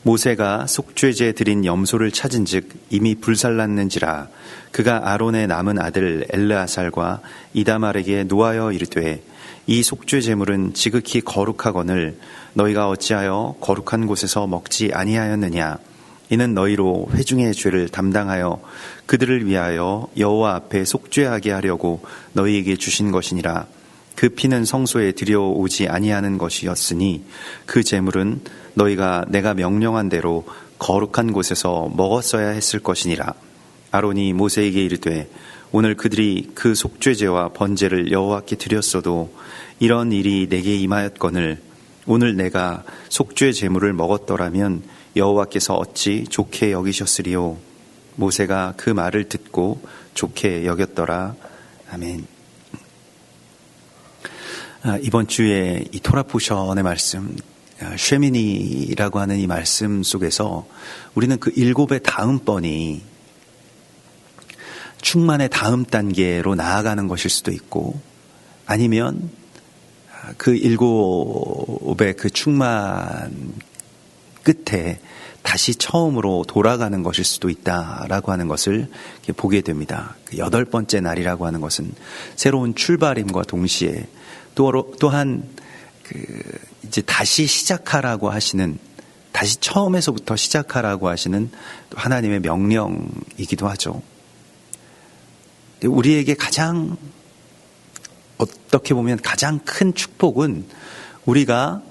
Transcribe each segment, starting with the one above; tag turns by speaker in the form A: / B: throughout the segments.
A: 모세가 속죄제 드린 염소를 찾은즉 이미 불살랐는지라 그가 아론의 남은 아들 엘르아살과 이다말에게 노하여 이르되 이 속죄 제물은 지극히 거룩하거늘 너희가 어찌하여 거룩한 곳에서 먹지 아니하였느냐. 이는 너희로 회중의 죄를 담당하여 그들을 위하여 여호와 앞에 속죄하게 하려고 너희에게 주신 것이니라. 그 피는 성소에 들여오지 아니하는 것이었으니 그 제물은 너희가 내가 명령한 대로 거룩한 곳에서 먹었어야 했을 것이니라. 아론이 모세에게 이르되 오늘 그들이 그 속죄제와 번제를 여호와께 드렸어도 이런 일이 내게 임하였거늘 오늘 내가 속죄 제물을 먹었더라면 여호와께서 어찌 좋게 여기셨으리요. 모세가 그 말을 듣고 좋게 여겼더라. 아멘. 이번 주에 이 토라 포션의 말씀, 쉐미니라고 하는 이 말씀 속에서 우리는 그 7의 다음번이 충만의 다음 단계로 나아가는 것일 수도 있고, 아니면 그 7의 그 충만 끝에 다시 처음으로 돌아가는 것일 수도 있다라고 하는 것을 보게 됩니다. 그 8번째 날이라고 하는 것은 새로운 출발임과 동시에 또한 이제 다시 시작하라고 하시는, 다시 처음에서부터 시작하라고 하시는 또 하나님의 명령이기도 하죠. 우리에게 가장, 어떻게 보면 가장 큰 축복은 우리가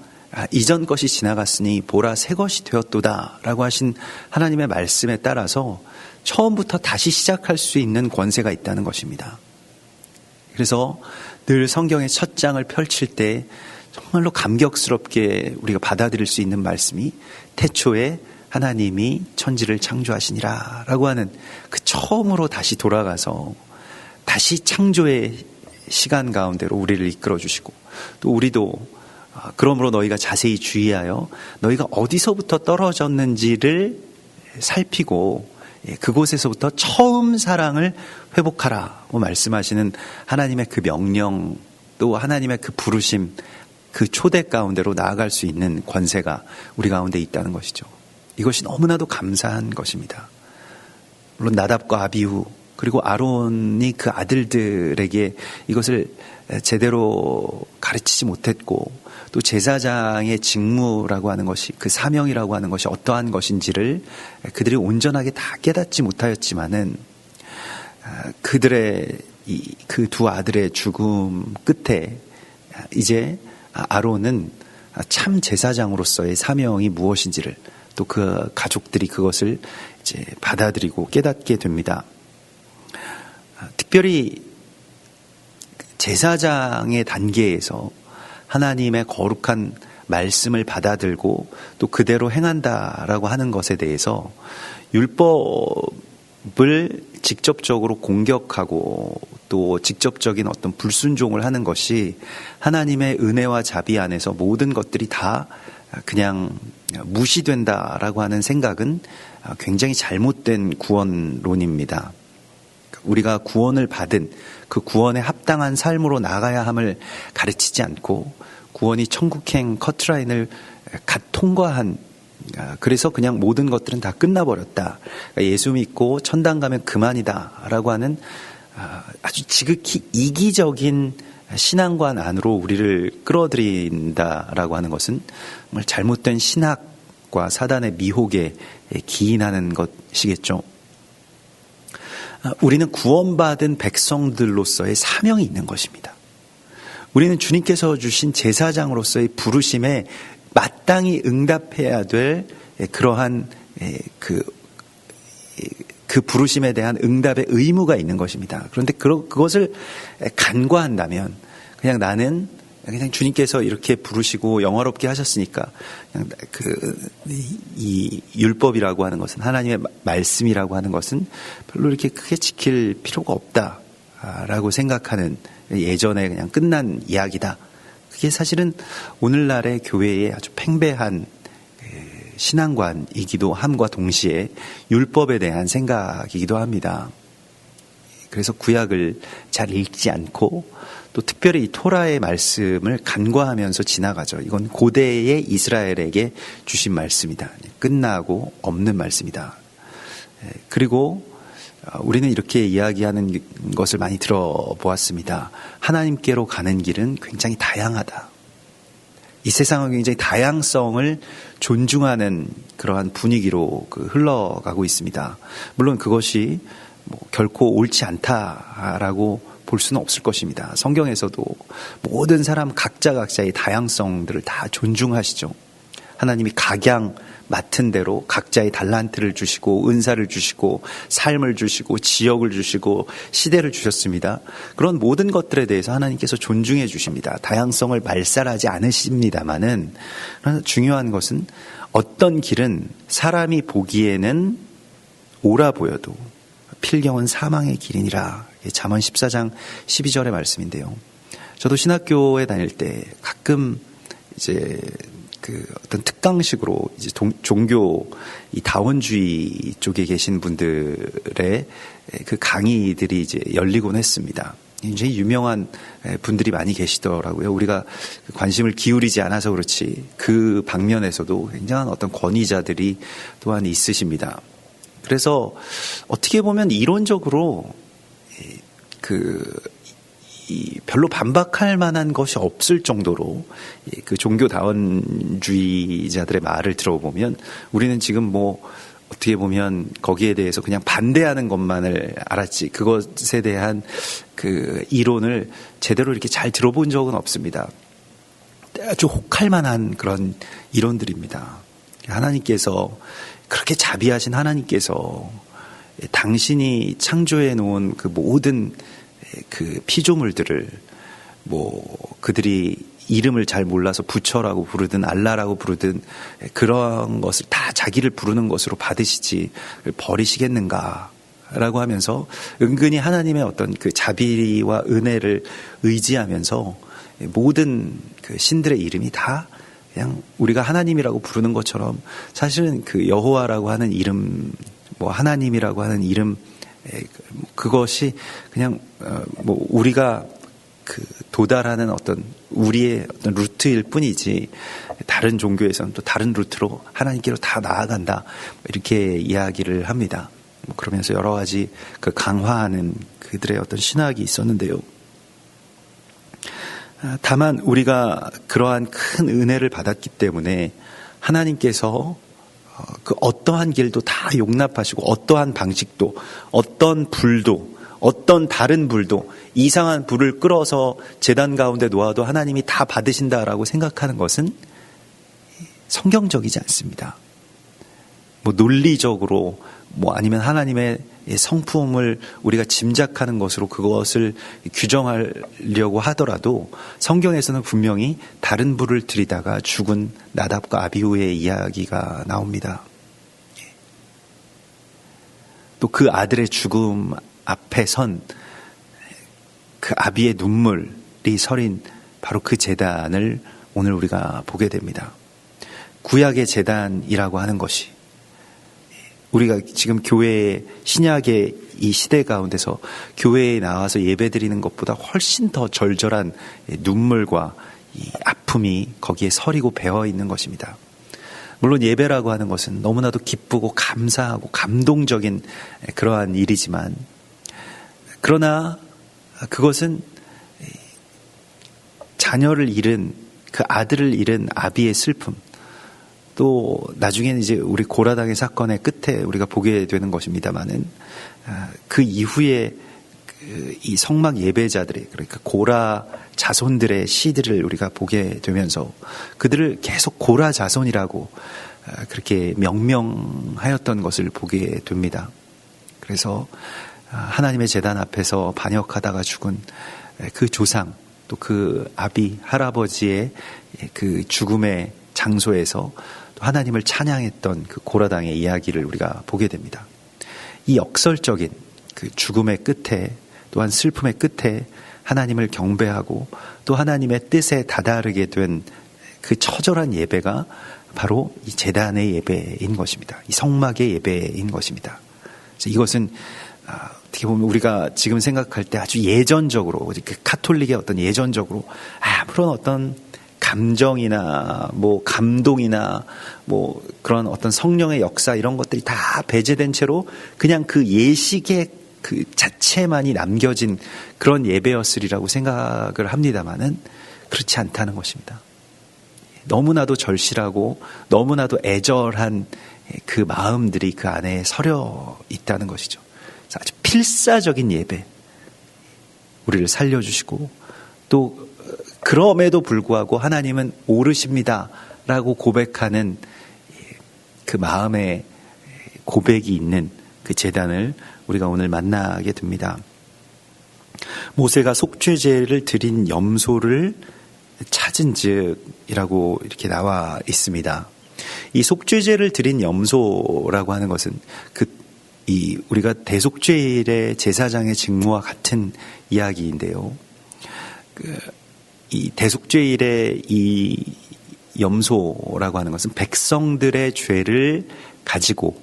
A: 이전 것이 지나갔으니 보라 새 것이 되었도다 라고 하신 하나님의 말씀에 따라서 처음부터 다시 시작할 수 있는 권세가 있다는 것입니다. 그래서 늘 성경의 첫 장을 펼칠 때 정말로 감격스럽게 우리가 받아들일 수 있는 말씀이 태초에 하나님이 천지를 창조하시니라 라고 하는 그 처음으로 다시 돌아가서 다시 창조의 시간 가운데로 우리를 이끌어 주시고, 또 우리도 그러므로 너희가 자세히 주의하여 너희가 어디서부터 떨어졌는지를 살피고 그곳에서부터 처음 사랑을 회복하라고 말씀하시는 하나님의 그 명령, 또 하나님의 그 부르심, 그 초대 가운데로 나아갈 수 있는 권세가 우리 가운데 있다는 것이죠. 이것이 너무나도 감사한 것입니다. 물론 나답과 아비후 그리고 아론이 그 아들들에게 이것을 제대로 가르치지 못했고, 또 제사장의 직무라고 하는 것이, 그 사명이라고 하는 것이 어떠한 것인지를 그들이 온전하게 다 깨닫지 못하였지만은 그들의 그 두 아들의 죽음 끝에 이제 아론은 참 제사장으로서의 사명이 무엇인지를, 또 그 가족들이 그것을 이제 받아들이고 깨닫게 됩니다. 특별히 제사장의 단계에서 하나님의 거룩한 말씀을 받아들고 또 그대로 행한다라고 하는 것에 대해서 율법을 직접적으로 공격하고 또 직접적인 어떤 불순종을 하는 것이 하나님의 은혜와 자비 안에서 모든 것들이 다 그냥 무시된다라고 하는 생각은 굉장히 잘못된 구원론입니다. 우리가 구원을 받은 그 구원에 합당한 삶으로 나가야 함을 가르치지 않고, 구원이 천국행 커트라인을 갓 통과한, 그래서 그냥 모든 것들은 다 끝나버렸다, 예수 믿고 천당 가면 그만이다 라고 하는 아주 지극히 이기적인 신앙관 안으로 우리를 끌어들인다라고 하는 것은 정말 잘못된 신학과 사단의 미혹에 기인하는 것이겠죠. 우리는 구원받은 백성들로서의 사명이 있는 것입니다. 우리는 주님께서 주신 제사장으로서의 부르심에 마땅히 응답해야 될 그러한 그 부르심에 대한 응답의 의무가 있는 것입니다. 그런데 그것을 간과한다면, 그냥 나는 그냥 주님께서 이렇게 부르시고 영화롭게 하셨으니까 그냥 이 율법이라고 하는 것은, 하나님의 말씀이라고 하는 것은 별로 이렇게 크게 지킬 필요가 없다라고 생각하는, 예전에 그냥 끝난 이야기다. 그게 사실은 오늘날의 교회의 아주 팽배한 신앙관이기도 함과 동시에 율법에 대한 생각이기도 합니다. 그래서 구약을 잘 읽지 않고 또 특별히 이 토라의 말씀을 간과하면서 지나가죠. 이건 고대의 이스라엘에게 주신 말씀이다. 끝나고 없는 말씀이다. 그리고 우리는 이렇게 이야기하는 것을 많이 들어보았습니다. 하나님께로 가는 길은 굉장히 다양하다. 이 세상은 굉장히 다양성을 존중하는 그러한 분위기로 흘러가고 있습니다. 물론 그것이 결코 옳지 않다라고 볼 수는 없을 것입니다. 성경에서도 모든 사람 각자의 다양성들을 다 존중하시죠. 하나님이 각양 맡은 대로 각자의 달란트를 주시고 은사를 주시고 삶을 주시고 지역을 주시고 시대를 주셨습니다. 그런 모든 것들에 대해서 하나님께서 존중해 주십니다. 다양성을 말살하지 않으십니다마는, 그러나 중요한 것은 어떤 길은 사람이 보기에는 옳아 보여도 필경은 사망의 길이니라. 잠언 14장 12절의 말씀인데요. 저도 신학교에 다닐 때 가끔 이제 어떤 특강식으로 이제 종교 이 다원주의 쪽에 계신 분들의 그 강의들이 이제 열리곤 했습니다. 굉장히 유명한 분들이 많이 계시더라고요. 우리가 관심을 기울이지 않아서 그렇지 그 방면에서도 굉장한 어떤 권위자들이 또한 있으십니다. 그래서 어떻게 보면 이론적으로 별로 반박할 만한 것이 없을 정도로 그 종교다원주의자들의 말을 들어보면 우리는 지금 어떻게 보면 거기에 대해서 그냥 반대하는 것만을 알았지 그것에 대한 그 이론을 제대로 이렇게 잘 들어본 적은 없습니다. 아주 혹할 만한 그런 이론들입니다. 하나님께서 그렇게 자비하신 하나님께서 당신이 창조해 놓은 그 모든 그 피조물들을 그들이 이름을 잘 몰라서 부처라고 부르든 알라라고 부르든 그런 것을 다 자기를 부르는 것으로 받으시지 버리시겠는가라고 하면서 은근히 하나님의 어떤 그 자비와 은혜를 의지하면서 모든 그 신들의 이름이 다 그냥 우리가 하나님이라고 부르는 것처럼 사실은 그 여호와라고 하는 이름, 하나님이라고 하는 이름, 그것이 그냥 우리가 그 도달하는 어떤 우리의 어떤 루트일 뿐이지 다른 종교에서는 또 다른 루트로 하나님께로 다 나아간다 이렇게 이야기를 합니다. 그러면서 여러 가지 그 강화하는 그들의 어떤 신학이 있었는데요. 다만 우리가 그러한 큰 은혜를 받았기 때문에 하나님께서 그 어떠한 길도 다 용납하시고 어떠한 방식도 어떤 불도 어떤 다른 불도 이상한 불을 끌어서 제단 가운데 놓아도 하나님이 다 받으신다라고 생각하는 것은 성경적이지 않습니다. 논리적으로 아니면 하나님의 성품을 우리가 짐작하는 것으로 그것을 규정하려고 하더라도 성경에서는 분명히 다른 불을 들이다가 죽은 나답과 아비후의 이야기가 나옵니다. 또 그 아들의 죽음 앞에 선 그 아비의 눈물이 서린 바로 그 제단을 오늘 우리가 보게 됩니다. 구약의 제단이라고 하는 것이 우리가 지금 교회의 신약의 이 시대 가운데서 교회에 나와서 예배드리는 것보다 훨씬 더 절절한 눈물과 이 아픔이 거기에 서리고 배어 있는 것입니다. 물론 예배라고 하는 것은 너무나도 기쁘고 감사하고 감동적인 그러한 일이지만, 그러나 그것은 자녀를 잃은 그 아들을 잃은 아비의 슬픔, 또 나중에는 이제 우리 고라당의 사건의 끝에 우리가 보게 되는 것입니다만은 그 이후에 이 성막 예배자들의, 그러니까 고라 자손들의 시들을 우리가 보게 되면서 그들을 계속 고라 자손이라고 그렇게 명명하였던 것을 보게 됩니다. 그래서 하나님의 제단 앞에서 반역하다가 죽은 그 조상, 또 그 아비, 할아버지의 그 죽음의 장소에서 또 하나님을 찬양했던 그 고라당의 이야기를 우리가 보게 됩니다. 이 역설적인 그 죽음의 끝에, 또한 슬픔의 끝에 하나님을 경배하고 또 하나님의 뜻에 다다르게 된 그 처절한 예배가 바로 이 제단의 예배인 것입니다. 이 성막의 예배인 것입니다. 그래서 이것은 어떻게 보면 우리가 지금 생각할 때 아주 예전적으로, 그 카톨릭의 어떤 예전적으로 아무런 어떤 감정이나 뭐 감동이나 뭐 그런 어떤 성령의 역사 이런 것들이 다 배제된 채로 그냥 그 예식의 그 자체만이 남겨진 그런 예배였으리라고 생각을 합니다만은 그렇지 않다는 것입니다. 너무나도 절실하고 너무나도 애절한 그 마음들이 그 안에 서려 있다는 것이죠. 아주 필사적인 예배, 우리를 살려주시고 또 그럼에도 불구하고 하나님은 옳으십니다 라고 고백하는 그 마음의 고백이 있는 그 제단을 우리가 오늘 만나게 됩니다. 모세가 속죄제를 드린 염소를 찾은즉이라고 이렇게 나와 있습니다. 이 속죄제를 드린 염소라고 하는 것은 우리가 대속죄일의 제사장의 직무와 같은 이야기인데요. 이 대속죄일의 이 염소라고 하는 것은 백성들의 죄를 가지고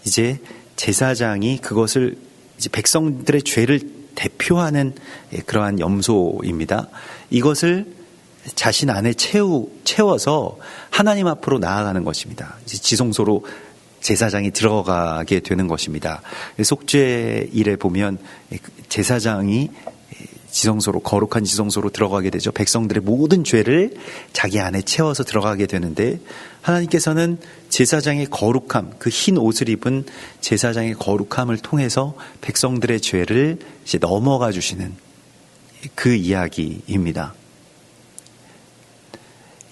A: 이제 제사장이 그것을 이제 백성들의 죄를 대표하는 그러한 염소입니다. 이것을 자신 안에 채워서 하나님 앞으로 나아가는 것입니다. 이제 지성소로 제사장이 들어가게 되는 것입니다. 속죄일에 보면 제사장이 지성소로, 거룩한 지성소로 들어가게 되죠. 백성들의 모든 죄를 자기 안에 채워서 들어가게 되는데 하나님께서는 제사장의 거룩함, 그 흰 옷을 입은 제사장의 거룩함을 통해서 백성들의 죄를 이제 넘어가 주시는 그 이야기입니다.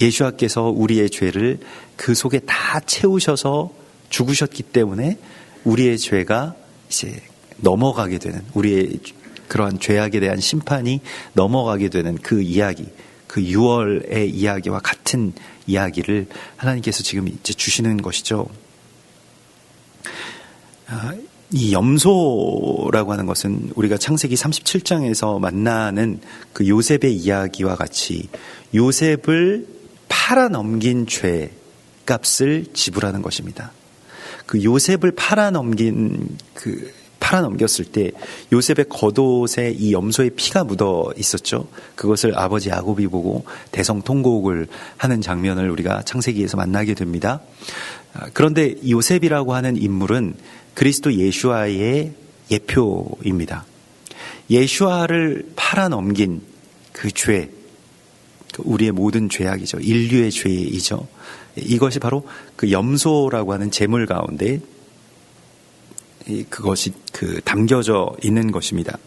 A: 예수와께서 우리의 죄를 그 속에 다 채우셔서 죽으셨기 때문에 우리의 죄가 이제 넘어가게 되는, 우리의 그러한 죄악에 대한 심판이 넘어가게 되는 그 이야기, 그 유월의 이야기와 같은 이야기를 하나님께서 지금 이제 주시는 것이죠. 이 염소라고 하는 것은 우리가 창세기 37장에서 만나는 그 요셉의 이야기와 같이 요셉을 팔아넘긴 죄 값을 지불하는 것입니다. 그 요셉을 팔아넘겼을 때 요셉의 겉옷에 이 염소의 피가 묻어 있었죠. 그것을 아버지 야곱이 보고 대성통곡을 하는 장면을 우리가 창세기에서 만나게 됩니다. 그런데 요셉이라고 하는 인물은 그리스도 예수와의 예표입니다. 예수와를 팔아넘긴 그 죄, 우리의 모든 죄악이죠. 인류의 죄이죠. 이것이 바로 그 염소라고 하는 제물 가운데 그것이 담겨져 있는 것입니다.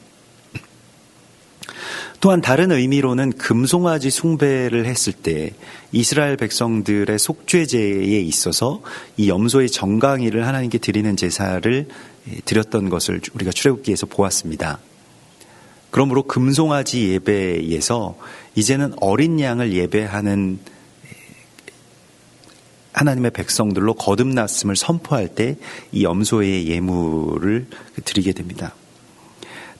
A: 또한 다른 의미로는 금송아지 숭배를 했을 때 이스라엘 백성들의 속죄제에 있어서 이 염소의 정강이를 하나님께 드리는 제사를 드렸던 것을 우리가 출애굽기에서 보았습니다. 그러므로 금송아지 예배에서 이제는 어린 양을 예배하는 하나님의 백성들로 거듭났음을 선포할 때 이 염소의 예물을 드리게 됩니다.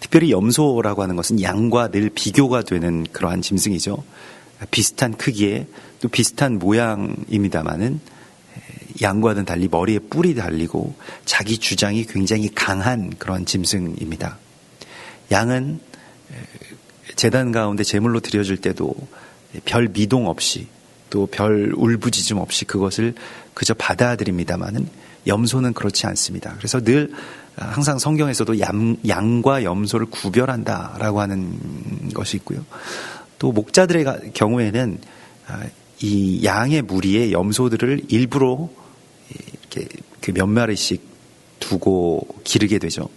A: 특별히 염소라고 하는 것은 양과 늘 비교가 되는 그러한 짐승이죠. 비슷한 크기에 또 비슷한 모양입니다마는 양과는 달리 머리에 뿔이 달리고 자기 주장이 굉장히 강한 그러한 짐승입니다. 양은 제단 가운데 제물로 드려질 때도 별 미동 없이 또 별 울부짖음 없이 그것을 그저 받아들입니다마는 염소는 그렇지 않습니다. 그래서 늘 항상 성경에서도 양과 염소를 구별한다라고 하는 것이 있고요. 또 목자들의 경우에는 이 양의 무리에 염소들을 일부러 이렇게 몇 마리씩 두고 기르게 되죠.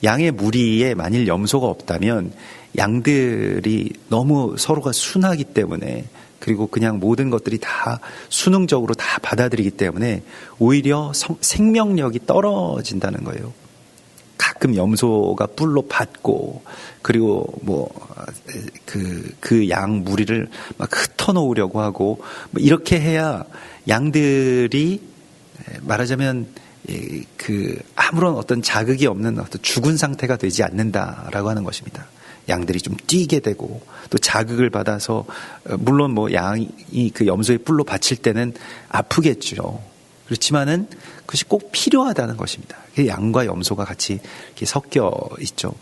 A: 양의 무리에 만일 염소가 없다면 양들이 너무 서로가 순하기 때문에 그리고 그냥 모든 것들이 다 수능적으로 다 받아들이기 때문에 오히려 생명력이 떨어진다는 거예요. 가끔 염소가 뿔로 받고 그리고 그 양 무리를 막 흩어놓으려고 하고 이렇게 해야 양들이 말하자면 아무런 어떤 자극이 없는 어떤 죽은 상태가 되지 않는다라고 하는 것입니다. 양들이 좀 뛰게 되고 또 자극을 받아서 물론 양이 그 염소의 뿔로 받칠 때는 아프겠죠. 그렇지만은 그것이 꼭 필요하다는 것입니다. 양과 염소가 같이 이렇게 섞여 있죠.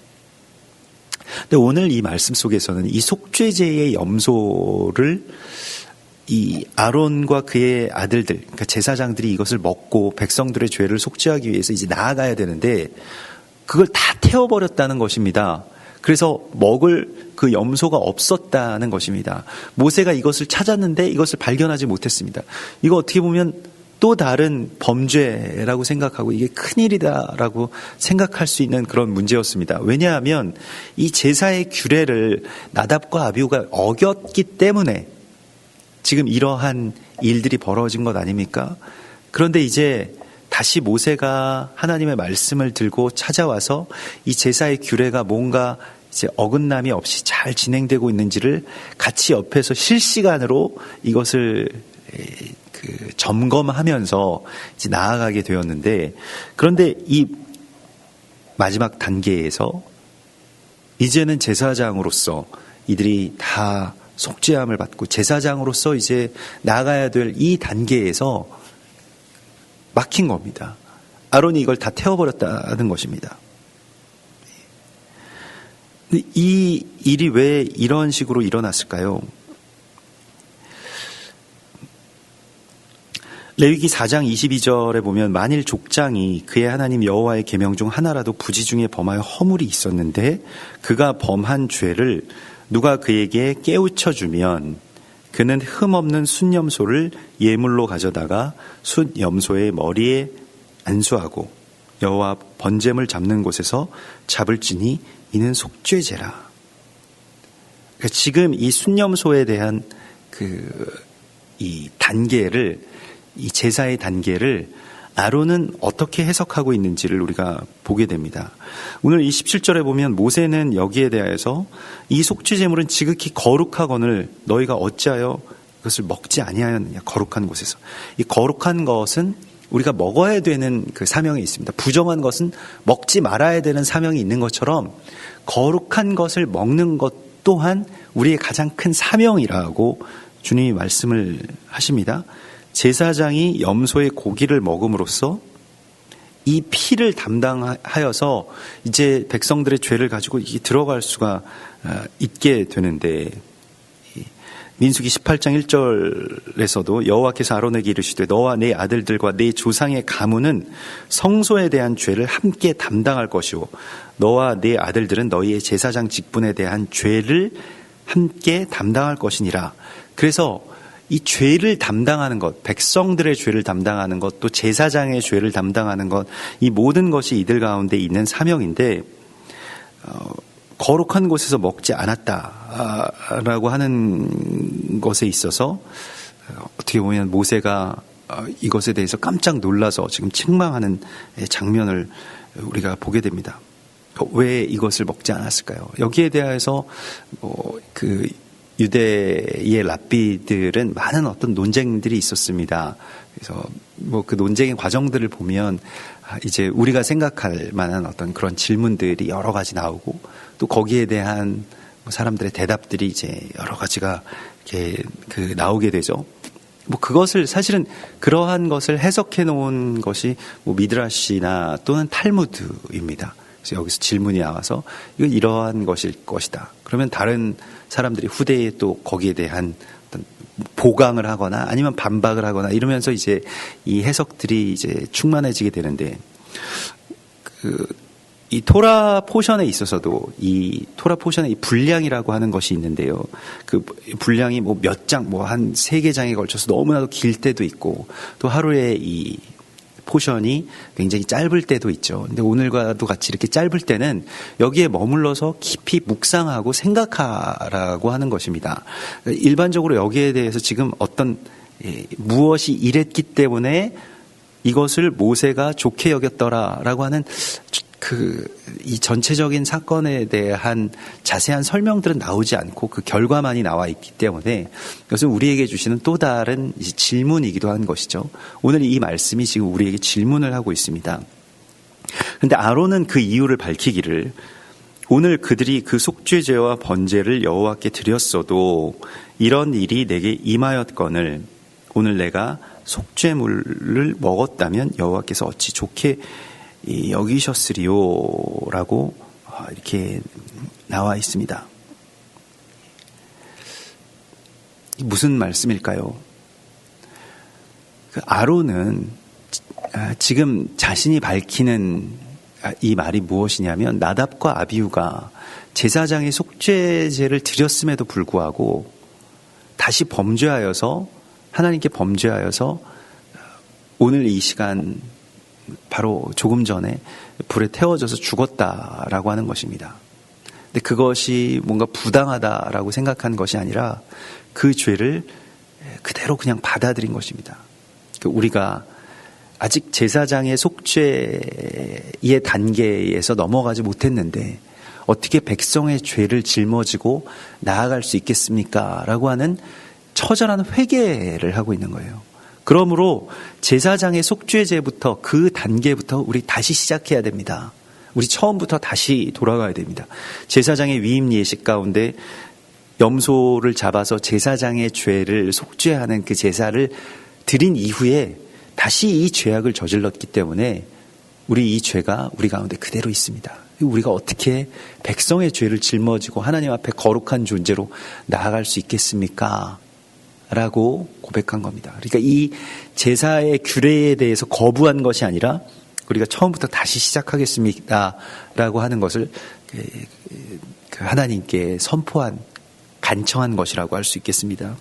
A: 근데 오늘 이 말씀 속에서는 이 속죄제의 염소를 이 아론과 그의 아들들, 그러니까 제사장들이 이것을 먹고 백성들의 죄를 속죄하기 위해서 이제 나아가야 되는데 그걸 다 태워버렸다는 것입니다. 그래서 먹을 그 염소가 없었다는 것입니다. 모세가 이것을 찾았는데 이것을 발견하지 못했습니다. 이거 어떻게 보면 또 다른 범죄라고 생각하고 이게 큰일이다라고 생각할 수 있는 그런 문제였습니다. 왜냐하면 이 제사의 규례를 나답과 아비후가 어겼기 때문에 지금 이러한 일들이 벌어진 것 아닙니까? 그런데 이제 다시 모세가 하나님의 말씀을 들고 찾아와서 이 제사의 규례가 뭔가 이제 어긋남이 없이 잘 진행되고 있는지를 같이 옆에서 실시간으로 이것을 점검하면서 이제 나아가게 되었는데, 그런데 이 마지막 단계에서 이제는 제사장으로서 이들이 다 속죄함을 받고 제사장으로서 이제 나아가야 될 이 단계에서 막힌 겁니다. 아론이 이걸 다 태워버렸다는 것입니다. 이 일이 왜 이런 식으로 일어났을까요? 레위기 4장 22절에 보면 만일 족장이 그의 하나님 여호와의 계명 중 하나라도 부지 중에 범하여 허물이 있었는데 그가 범한 죄를 누가 그에게 깨우쳐 주면 그는 흠없는 순염소를 예물로 가져다가 순염소의 머리에 안수하고 여호와 번제물 잡는 곳에서 잡을지니 이는 속죄제라. 그러니까 지금 이 순염소에 대한 이 단계를, 이 제사의 단계를 아론은 어떻게 해석하고 있는지를 우리가 보게 됩니다. 오늘 이 17절에 보면 모세는 여기에 대해서 이 속죄제물은 지극히 거룩하거늘 너희가 어찌하여 그것을 먹지 아니하였느냐. 거룩한 곳에서. 이 거룩한 것은 우리가 먹어야 되는 그 사명이 있습니다. 부정한 것은 먹지 말아야 되는 사명이 있는 것처럼 거룩한 것을 먹는 것 또한 우리의 가장 큰 사명이라고 주님이 말씀을 하십니다. 제사장이 염소의 고기를 먹음으로써 이 피를 담당하여서 이제 백성들의 죄를 가지고 이게 들어갈 수가 있게 되는데, 민수기 18장 1절에서도 여호와께서 아론에게 이르시되 너와 네 아들들과 네 조상의 가문은 성소에 대한 죄를 함께 담당할 것이고 너와 네 아들들은 너희의 제사장 직분에 대한 죄를 함께 담당할 것이니라. 그래서 이 죄를 담당하는 것, 백성들의 죄를 담당하는 것, 또 제사장의 죄를 담당하는 것, 이 모든 것이 이들 가운데 있는 사명인데 거룩한 곳에서 먹지 않았다라고 하는 것에 있어서 어떻게 보면 모세가 이것에 대해서 깜짝 놀라서 지금 책망하는 장면을 우리가 보게 됩니다. 왜 이것을 먹지 않았을까요? 여기에 대해서 유대의 랍비들은 많은 어떤 논쟁들이 있었습니다. 그래서 그 논쟁의 과정들을 보면 이제 우리가 생각할 만한 어떤 그런 질문들이 여러 가지 나오고 또 거기에 대한 사람들의 대답들이 이제 여러 가지가 이렇게 나오게 되죠. 그것을 사실은 그러한 것을 해석해 놓은 것이 미드라시나 또는 탈무드입니다. 그래서 여기서 질문이 나와서 이건 이러한 것일 것이다. 그러면 다른 사람들이 후대에 또 거기에 대한 어떤 보강을 하거나 아니면 반박을 하거나 이러면서 이제 이 해석들이 이제 충만해지게 되는데, 이 토라 포션에 있어서도 이 토라 포션의 이 분량이라고 하는 것이 있는데요. 그 분량이 몇 장, 한 3개 장에 걸쳐서 너무나도 길 때도 있고 또 하루에 이 포션이 굉장히 짧을 때도 있죠. 근데 오늘과도 같이 이렇게 짧을 때는 여기에 머물러서 깊이 묵상하고 생각하라고 하는 것입니다. 일반적으로 여기에 대해서 지금 어떤 무엇이 이랬기 때문에 이것을 모세가 좋게 여겼더라라고 하는 이 전체적인 사건에 대한 자세한 설명들은 나오지 않고 그 결과만이 나와 있기 때문에 이것은 우리에게 주시는 또 다른 질문이기도 한 것이죠. 오늘 이 말씀이 지금 우리에게 질문을 하고 있습니다. 그런데 아론은 그 이유를 밝히기를 오늘 그들이 그 속죄제와 번제를 여호와께 드렸어도 이런 일이 내게 임하였거늘 오늘 내가 속죄물을 먹었다면 여호와께서 어찌 좋게 여기셨으리요라고 이렇게 나와 있습니다. 무슨 말씀일까요? 아론은 지금 자신이 밝히는 이 말이 무엇이냐면, 나답과 아비후가 제사장의 속죄제를 드렸음에도 불구하고 다시 범죄하여서, 하나님께 범죄하여서 오늘 이 시간 바로 조금 전에 불에 태워져서 죽었다라고 하는 것입니다. 근데 그것이 뭔가 부당하다라고 생각한 것이 아니라 그 죄를 그대로 그냥 받아들인 것입니다. 우리가 아직 제사장의 속죄의 단계에서 넘어가지 못했는데 어떻게 백성의 죄를 짊어지고 나아갈 수 있겠습니까? 라고 하는 처절한 회개를 하고 있는 거예요. 그러므로 제사장의 속죄제부터, 그 단계부터 우리 다시 시작해야 됩니다. 우리 처음부터 다시 돌아가야 됩니다. 제사장의 위임 예식 가운데 염소를 잡아서 제사장의 죄를 속죄하는 그 제사를 드린 이후에 다시 이 죄악을 저질렀기 때문에 우리 이 죄가 우리 가운데 그대로 있습니다. 우리가 어떻게 백성의 죄를 짊어지고 하나님 앞에 거룩한 존재로 나아갈 수 있겠습니까? 라고 고백한 겁니다. 그러니까 이 제사의 규례에 대해서 거부한 것이 아니라 우리가 처음부터 다시 시작하겠습니다 라고 하는 것을 하나님께 선포한, 간청한 것이라고 할 수 있겠습니다.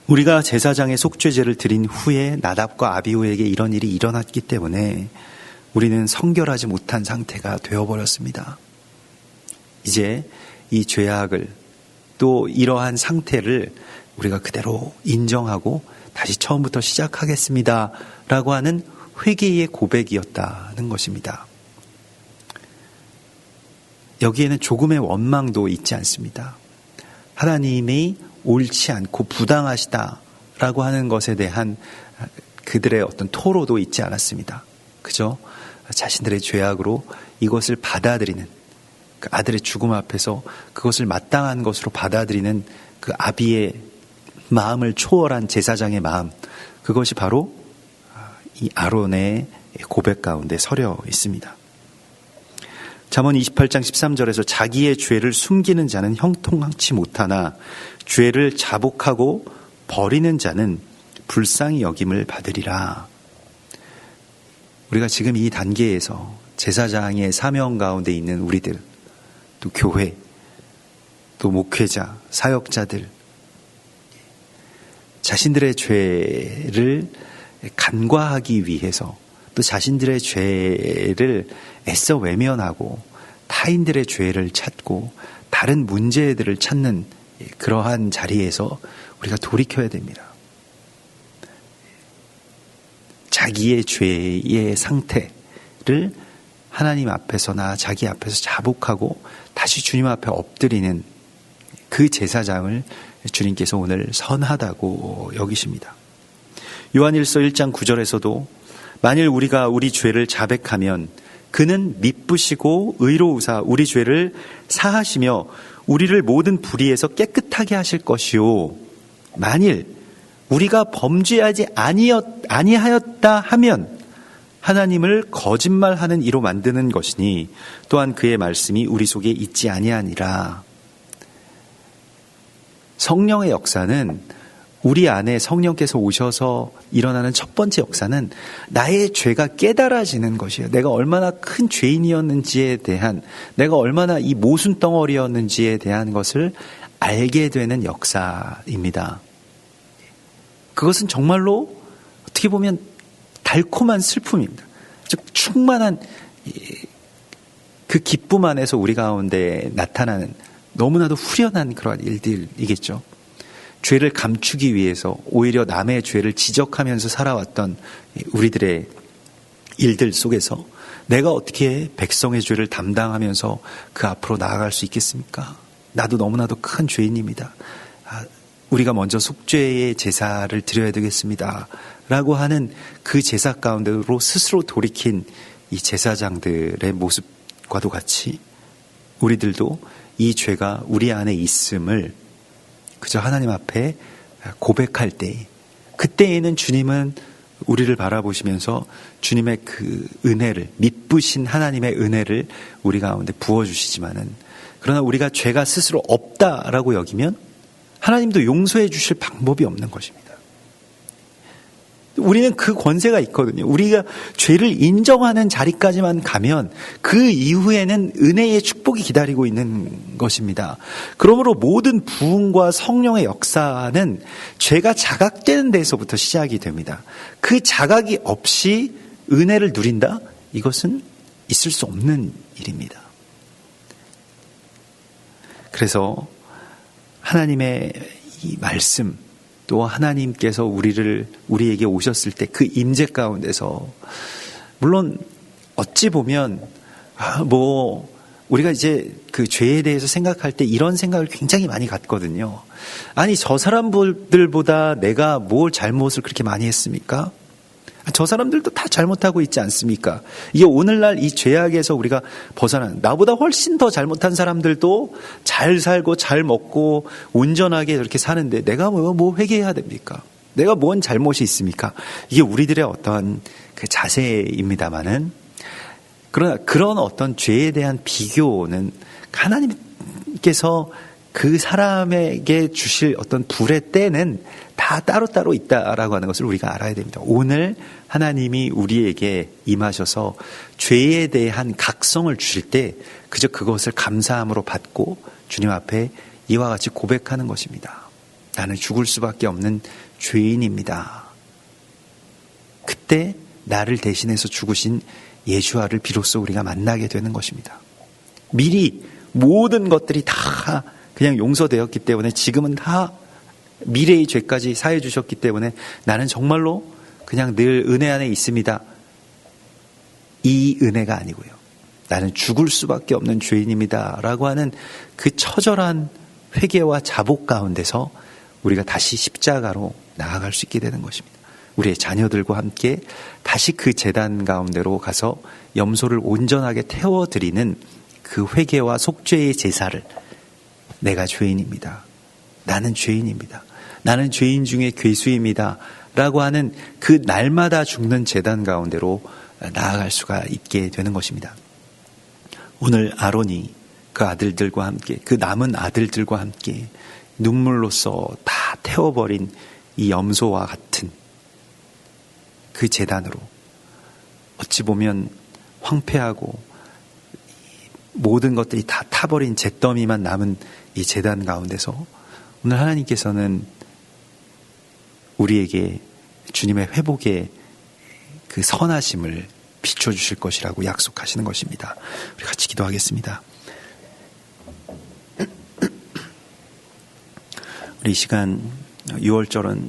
A: 우리가 제사장의 속죄제를 드린 후에 나답과 아비후에게 이런 일이 일어났기 때문에 우리는 성결하지 못한 상태가 되어버렸습니다. 이제 이 죄악을, 또 이러한 상태를 우리가 그대로 인정하고 다시 처음부터 시작하겠습니다 라고 하는 회개의 고백이었다는 것입니다. 여기에는 조금의 원망도 있지 않습니다. 하나님이 옳지 않고 부당하시다라고 하는 것에 대한 그들의 어떤 토로도 있지 않았습니다. 그저 자신들의 죄악으로 이것을 받아들이는, 그 아들의 죽음 앞에서 그것을 마땅한 것으로 받아들이는 그 아비의 마음을 초월한 제사장의 마음, 그것이 바로 이 아론의 고백 가운데 서려 있습니다. 잠언 28장 13절에서 자기의 죄를 숨기는 자는 형통치 못하나 죄를 자복하고 버리는 자는 불쌍히 여김을 받으리라. 우리가 지금 이 단계에서 제사장의 사명 가운데 있는 우리들, 또 교회, 또 목회자, 사역자들, 자신들의 죄를 간과하기 위해서, 또 자신들의 죄를 애써 외면하고 타인들의 죄를 찾고 다른 문제들을 찾는 그러한 자리에서 우리가 돌이켜야 됩니다. 자기의 죄의 상태를 하나님 앞에서나 자기 앞에서 자복하고 다시 주님 앞에 엎드리는 그 제사장을 주님께서 오늘 선하다고 여기십니다. 요한일서 1장 9절에서도 만일 우리가 우리 죄를 자백하면 그는 미쁘시고 의로우사 우리 죄를 사하시며 우리를 모든 불의에서 깨끗하게 하실 것이요, 만일 우리가 범죄하지 아니하였다 하면 하나님을 거짓말하는 이로 만드는 것이니 또한 그의 말씀이 우리 속에 있지 아니하니라. 성령의 역사는, 우리 안에 성령께서 오셔서 일어나는 첫 번째 역사는 나의 죄가 깨달아지는 것이에요. 내가 얼마나 큰 죄인이었는지에 대한, 내가 얼마나 이 모순 덩어리였는지에 대한 것을 알게 되는 역사입니다. 그것은 정말로 어떻게 보면 달콤한 슬픔입니다. 즉 충만한 그 기쁨 안에서 우리 가운데 나타나는 너무나도 후련한 그러한 일들이겠죠. 죄를 감추기 위해서 오히려 남의 죄를 지적하면서 살아왔던 우리들의 일들 속에서 내가 어떻게 백성의 죄를 담당하면서 그 앞으로 나아갈 수 있겠습니까? 나도 너무나도 큰 죄인입니다. 우리가 먼저 속죄의 제사를 드려야 되겠습니다 라고 하는 그 제사 가운데로 스스로 돌이킨 이 제사장들의 모습과도 같이 우리들도 이 죄가 우리 안에 있음을 그저 하나님 앞에 고백할 때 그때에는 주님은 우리를 바라보시면서 주님의 그 은혜를, 미쁘신 하나님의 은혜를 우리 가운데 부어주시지만은, 그러나 우리가 죄가 스스로 없다라고 여기면 하나님도 용서해 주실 방법이 없는 것입니다. 우리는 그 권세가 있거든요. 우리가 죄를 인정하는 자리까지만 가면 그 이후에는 은혜의 축복이 기다리고 있는 것입니다. 그러므로 모든 부흥과 성령의 역사는 죄가 자각되는 데서부터 시작이 됩니다. 그 자각이 없이 은혜를 누린다? 이것은 있을 수 없는 일입니다. 그래서 하나님의 이 말씀, 또 하나님께서 우리에게 오셨을 때 그 임재 가운데서, 물론 어찌 보면 우리가 이제 그 죄에 대해서 생각할 때 이런 생각을 굉장히 많이 갖거든요. 아니, 저 사람들보다 내가 뭘 잘못을 그렇게 많이 했습니까? 저 사람들도 다 잘못하고 있지 않습니까? 이게 오늘날 이 죄악에서 우리가 벗어난, 나보다 훨씬 더 잘못한 사람들도 잘 살고 잘 먹고 온전하게 이렇게 사는데 내가 뭐 회개해야 됩니까? 내가 뭔 잘못이 있습니까? 이게 우리들의 어떠한 그 자세입니다만은, 그러나 그런 어떤 죄에 대한 비교는 하나님께서 그 사람에게 주실 어떤 불의 때는 다 따로따로 있다라고 하는 것을 우리가 알아야 됩니다. 오늘 하나님이 우리에게 임하셔서 죄에 대한 각성을 주실 때 그저 그것을 감사함으로 받고 주님 앞에 이와 같이 고백하는 것입니다. 나는 죽을 수밖에 없는 죄인입니다. 그때 나를 대신해서 죽으신 예수와를 비로소 우리가 만나게 되는 것입니다. 미리 모든 것들이 다 그냥 용서되었기 때문에, 지금은 다 미래의 죄까지 사해 주셨기 때문에 나는 정말로 그냥 늘 은혜 안에 있습니다. 이 은혜가 아니고요, 나는 죽을 수밖에 없는 죄인입니다 라고 하는 그 처절한 회개와 자복 가운데서 우리가 다시 십자가로 나아갈 수 있게 되는 것입니다. 우리의 자녀들과 함께 다시 그 제단 가운데로 가서 염소를 온전하게 태워드리는 그 회개와 속죄의 제사를, 내가 죄인입니다, 나는 죄인입니다, 나는 죄인 중에 괴수입니다 라고 하는 그 날마다 죽는 제단 가운데로 나아갈 수가 있게 되는 것입니다. 오늘 아론이 그 아들들과 함께, 그 남은 아들들과 함께 눈물로써 다 태워버린 이 염소와 같은 그 제단으로, 어찌 보면 황폐하고 모든 것들이 다 타버린 잿더미만 남은 이 제단 가운데서 오늘 하나님께서는 우리에게 주님의 회복의 그 선하심을 비춰주실 것이라고 약속하시는 것입니다. 우리 같이 기도하겠습니다. 우리 이 시간 6월절은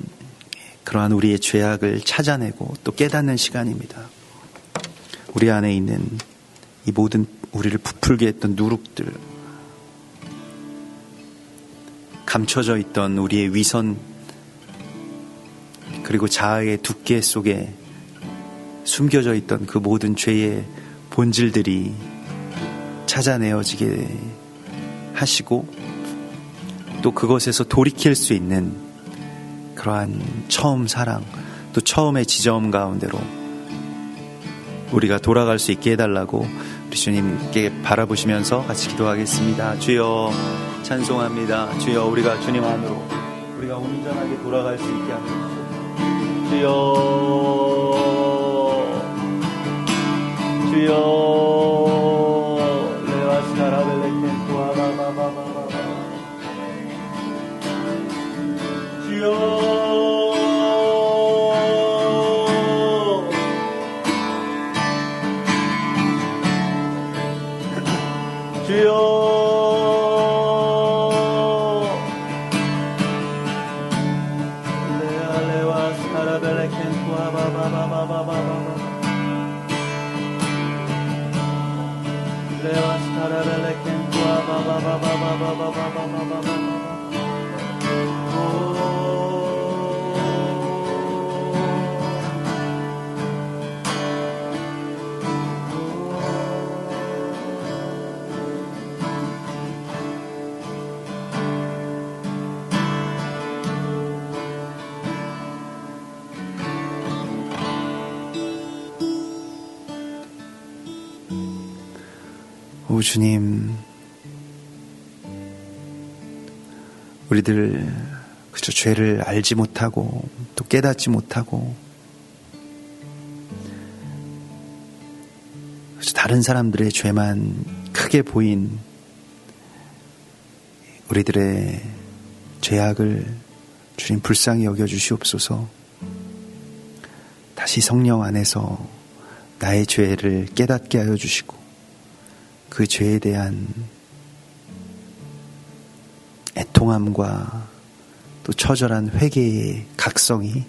A: 그러한 우리의 죄악을 찾아내고 또 깨닫는 시간입니다. 우리 안에 있는 이 모든 우리를 부풀게 했던 누룩들, 감춰져 있던 우리의 위선, 그리고 자아의 두께 속에 숨겨져 있던 그 모든 죄의 본질들이 찾아내어지게 하시고, 또 그것에서 돌이킬 수 있는 그러한 처음 사랑, 또 처음의 지점 가운데로 우리가 돌아갈 수 있게 해달라고 우리 주님께 바라보시면서 같이 기도하겠습니다. 주여 찬송합니다. 주여, 우리가 주님 안으로 우리가 온전하게 돌아갈 수 있게 하옵소서. 주여 레와스카라벨레켄토아바바바바바 주여 오 주님, 우리들 그저 죄를 알지 못하고 또 깨닫지 못하고 그저 다른 사람들의 죄만 크게 보인 우리들의 죄악을 주님 불쌍히 여겨주시옵소서. 다시 성령 안에서 나의 죄를 깨닫게 하여 주시고 그 죄에 대한 애통함과 또 처절한 회개의 각성이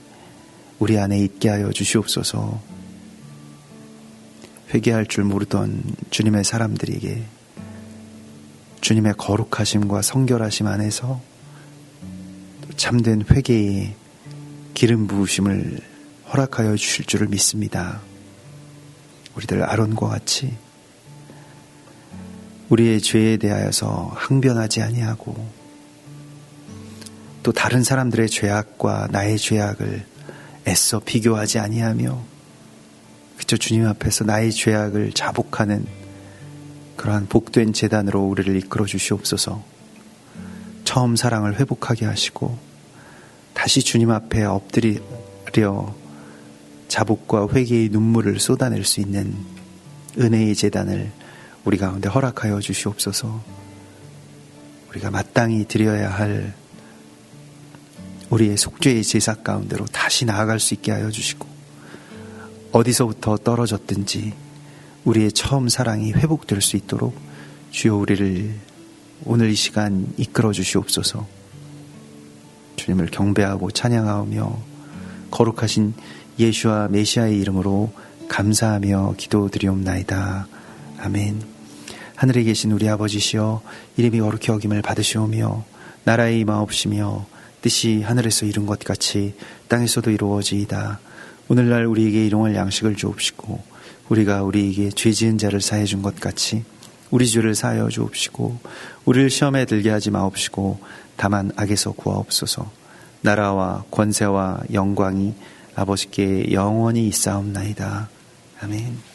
A: 우리 안에 있게 하여 주시옵소서. 회개할 줄 모르던 주님의 사람들에게 주님의 거룩하심과 성결하심 안에서 참된 회개의 기름 부으심을 허락하여 주실 줄을 믿습니다. 우리들 아론과 같이 우리의 죄에 대하여서 항변하지 아니하고 또 다른 사람들의 죄악과 나의 죄악을 애써 비교하지 아니하며 그저 주님 앞에서 나의 죄악을 자복하는 그러한 복된 제단으로 우리를 이끌어 주시옵소서. 처음 사랑을 회복하게 하시고 다시 주님 앞에 엎드려 자복과 회개의 눈물을 쏟아낼 수 있는 은혜의 제단을 우리 가운데 허락하여 주시옵소서. 우리가 마땅히 드려야 할 우리의 속죄의 제사 가운데로 다시 나아갈 수 있게 하여 주시고 어디서부터 떨어졌든지 우리의 처음 사랑이 회복될 수 있도록 주여 우리를 오늘 이 시간 이끌어 주시옵소서. 주님을 경배하고 찬양하며 거룩하신 예수와 메시아의 이름으로 감사하며 기도드리옵나이다. 아멘. 하늘에 계신 우리 아버지시여, 이름이 거룩히 여김을 받으시오며 나라의 임하옵시며 뜻이 하늘에서 이룬 것 같이 땅에서도 이루어지이다. 오늘날 우리에게 일용할 양식을 주옵시고 우리가 우리에게 죄 지은 자를 사해 준 것 같이 우리 죄를 사하여 주옵시고 우리를 시험에 들게 하지 마옵시고 다만 악에서 구하옵소서. 나라와 권세와 영광이 아버지께 영원히 있사옵나이다. 아멘.